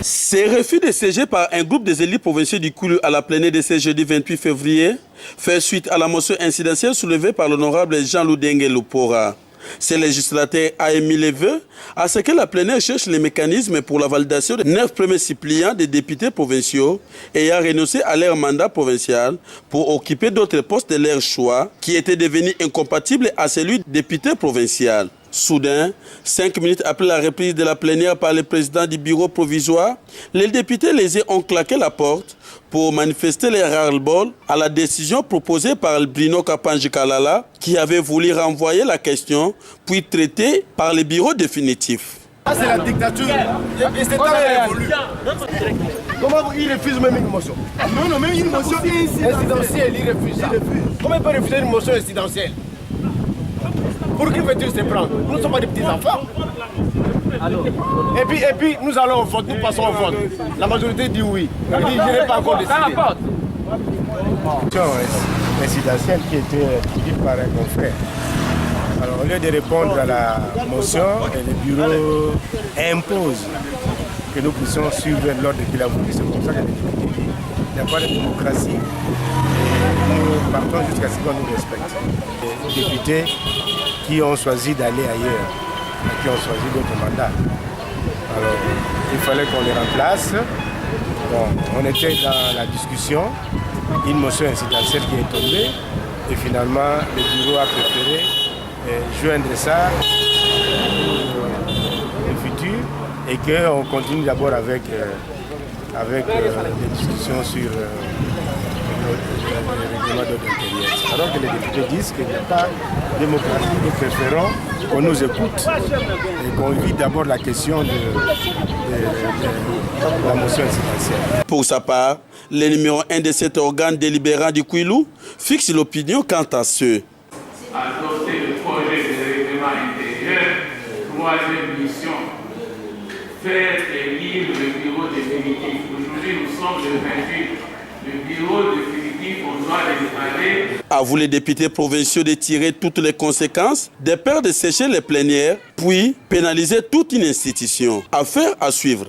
Ces refus de siéger par un groupe des élites provinciaux du Kouilou à la plénière de ce jeudi 28 février fait suite à la motion incidentielle soulevée par l'honorable Jean-Loup Dengue Lopora. Ce législateur a émis les vœux à ce que la plénière cherche les mécanismes pour la validation des 9 premiers suppléants des députés provinciaux ayant renoncé à leur mandat provincial pour occuper d'autres postes de leur choix qui étaient devenus incompatibles à celui de député provincial. Soudain, 5 minutes après la reprise de la plénière par le président du bureau provisoire, les députés lésés ont claqué la porte pour manifester leur ras-le-bol à la décision proposée par Bruno Kapanji Kalala qui avait voulu renvoyer la question puis traiter par le bureau définitif. Ah, c'est la dictature. Et c'est très révolu. Comment il refuse même une motion? Non, même une motion incidentielle, il refuse ça. Comment il peut refuser une motion incidentielle? Pour qui veut-il se prendre? Nous ne sommes pas des petits enfants. Et puis nous allons au vote, nous passons au vote. La majorité dit oui. Il dit je n'ai pas encore décidé. Incidentielle qui était dite par un confrère. Alors au lieu de répondre à la motion, le bureau impose que nous puissions suivre l'ordre qu'il a voulu. C'est comme ça qu'il n'y a pas de démocratie. Nous partons jusqu'à ce qu'on nous respecte. Les députés qui ont choisi d'aller ailleurs, qui ont choisi d'autres mandats. Alors, il fallait qu'on les remplace. Bon, on était dans la discussion, une motion incidentielle qui est tombée, et finalement, le bureau a préféré joindre ça au futur, et qu'on continue d'abord avec des discussions sur le règlement d'ordre intérieur. Alors que les députés disent qu'il n'y a pas de démocratie, nous préférons qu'on nous écoute et qu'on vide d'abord la question de la motion incidentielle. Pour sa part, le numéro 1 de cet organe délibérant du Kouilou fixe l'opinion quant à ceux. Adopter le projet de règlement intérieur, troisième mission, faire élire le bureau définitif. Aujourd'hui, nous sommes le 28. Le bureau définitif, on doit les démarrer. A voulu les députés provinciaux de tirer toutes les conséquences, de peur de sécher les plénières, puis pénaliser toute une institution. Affaire à suivre.